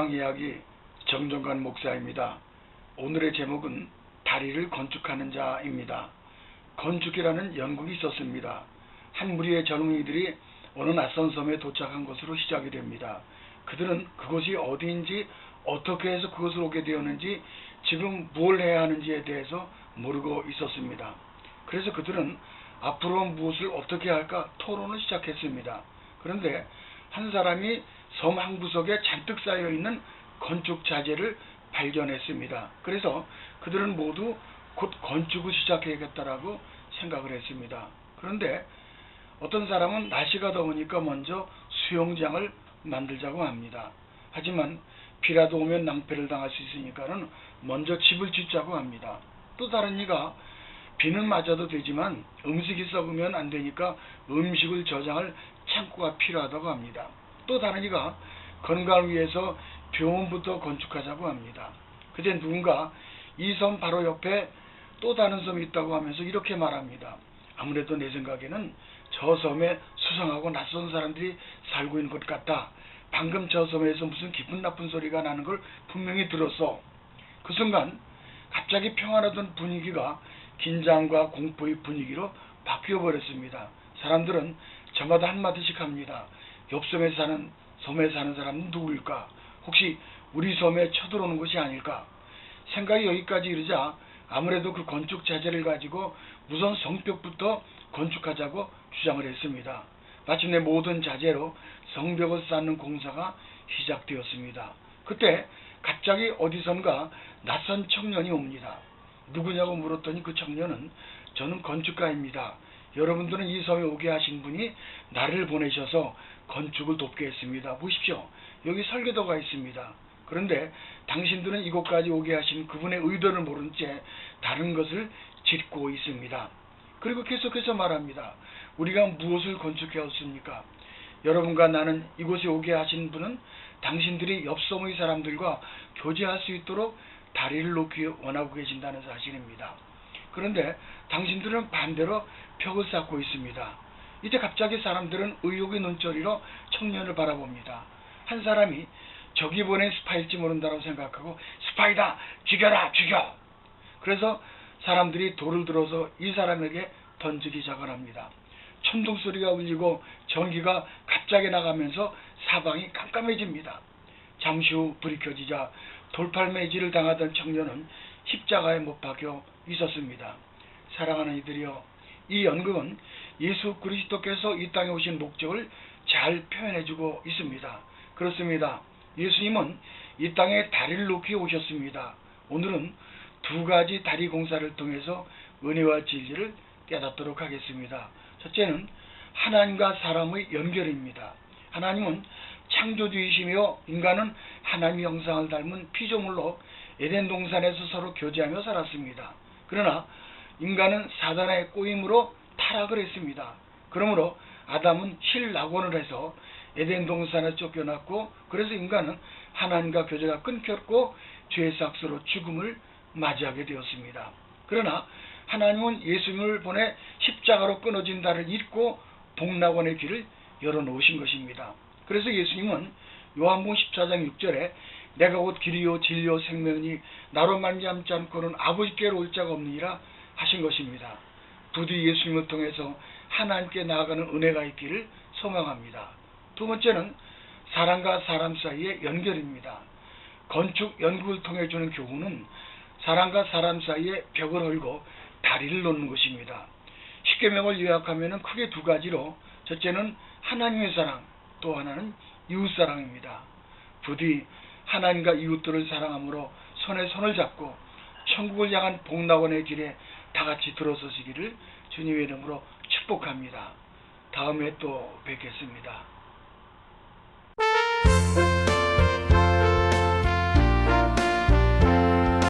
희망이야기 정정관 목사입니다. 오늘의 제목은 다리를 건축하는 자입니다. 건축이라는 연극이 있었습니다. 한 무리의 젊은이들이 어느 낯선 섬에 도착한 것으로 시작이 됩니다. 그들은 그곳이 어디인지, 어떻게 해서 그곳으로 오게 되었는지, 지금 뭘 해야 하는지에 대해서 모르고 있었습니다. 그래서 그들은 앞으로 무엇을 어떻게 할까 토론을 시작했습니다. 그런데 한 사람이 섬 한 구석에 잔뜩 쌓여있는 건축 자재를 발견했습니다. 그래서 그들은 모두 곧 건축을 시작해야겠다라고 생각을 했습니다. 그런데 어떤 사람은 날씨가 더우니까 먼저 수영장을 만들자고 합니다. 하지만 비라도 오면 낭패를 당할 수 있으니까는 먼저 집을 짓자고 합니다. 또 다른 이가 비는 맞아도 되지만 음식이 썩으면 안 되니까 음식을 저장할 창고가 필요하다고 합니다. 또 다른 이가 건강을 위해서 병원부터 건축하자고 합니다. 그때 누군가 이 섬 바로 옆에 또 다른 섬이 있다고 하면서 이렇게 말합니다. 아무래도 내 생각에는 저 섬에 수상하고 낯선 사람들이 살고 있는 것 같다. 방금 저 섬에서 무슨 기분 나쁜 소리가 나는 걸 분명히 들었어. 그 순간 갑자기 평안하던 분위기가 긴장과 공포의 분위기로 바뀌어 버렸습니다. 사람들은 저마다 한마디씩 합니다. 옆 섬에 사는 사람은 누구일까? 혹시 우리 섬에 쳐들어오는 것이 아닐까? 생각이 여기까지 이르자 아무래도 그 건축 자재를 가지고 우선 성벽부터 건축하자고 주장을 했습니다. 마침내 모든 자재로 성벽을 쌓는 공사가 시작되었습니다. 그때 갑자기 어디선가 낯선 청년이 옵니다. 누구냐고 물었더니 그 청년은 저는 건축가입니다. 여러분들은 이 섬에 오게 하신 분이 나를 보내셔서 건축을 돕게 했습니다. 보십시오. 여기 설계도가 있습니다. 그런데 당신들은 이곳까지 오게 하신 그분의 의도를 모른 채 다른 것을 짓고 있습니다. 그리고 계속해서 말합니다. 우리가 무엇을 건축해왔습니까? 여러분과 나는 이곳에 오게 하신 분은 당신들이 옆 섬의 사람들과 교제할 수 있도록 다리를 놓기 원하고 계신다는 사실입니다. 그런데 당신들은 반대로 벽을 쌓고 있습니다. 이때 갑자기 사람들은 의욕의 눈초리로 청년을 바라봅니다. 한 사람이 적이 보낸 스파일지 모른다고 생각하고 스파이다! 죽여라! 죽여! 그래서 사람들이 돌을 들어서 이 사람에게 던지기 시작을 합니다. 천둥 소리가 울리고 전기가 갑자기 나가면서 사방이 깜깜해집니다. 잠시 후 불이 켜지자 돌팔매질을 당하던 청년은 십자가에 못 박혀 있었습니다. 사랑하는 이들이여, 이 연극은 예수 그리스도께서 이 땅에 오신 목적을 잘 표현해주고 있습니다. 그렇습니다. 예수님은 이 땅에 다리를 놓기 오셨습니다. 오늘은 두 가지 다리 공사를 통해서 은혜와 진리를 깨닫도록 하겠습니다. 첫째는 하나님과 사람의 연결입니다. 하나님은 창조주이시며 인간은 하나님의 형상을 닮은 피조물로 에덴 동산에서 서로 교제하며 살았습니다. 그러나 인간은 사단의 꼬임으로 타락을 했습니다. 그러므로 아담은 실낙원을 해서 에덴 동산에 쫓겨났고, 그래서 인간은 하나님과 교제가 끊겼고 죄의 삭스로 죽음을 맞이하게 되었습니다. 그러나 하나님은 예수님을 보내 십자가로 끊어진 달을 잇고 복락원의 길을 열어놓으신 것입니다. 그래서 예수님은 요한복음 14장 6절에 내가 곧 길이요 진리요 생명이니 나로 말미암지 않고는 아버지께로 올 자가 없느니라 하신 것입니다. 부디 예수님을 통해서 하나님께 나아가는 은혜가 있기를 소망합니다. 두 번째는 사람과 사람 사이의 연결입니다. 건축 연극을 통해 주는 교훈은 사람과 사람 사이에 벽을 헐고 다리를 놓는 것입니다. 십계명을 요약하면 크게 두 가지로, 첫째는 하나님의 사랑, 또 하나는 이웃사랑입니다. 부디 하나님과 이웃들을 사랑함으로 손에 손을 잡고 천국을 향한 복락원의 길에 다같이 들어서시기를 주님의 이름으로 축복합니다. 다음에 또 뵙겠습니다.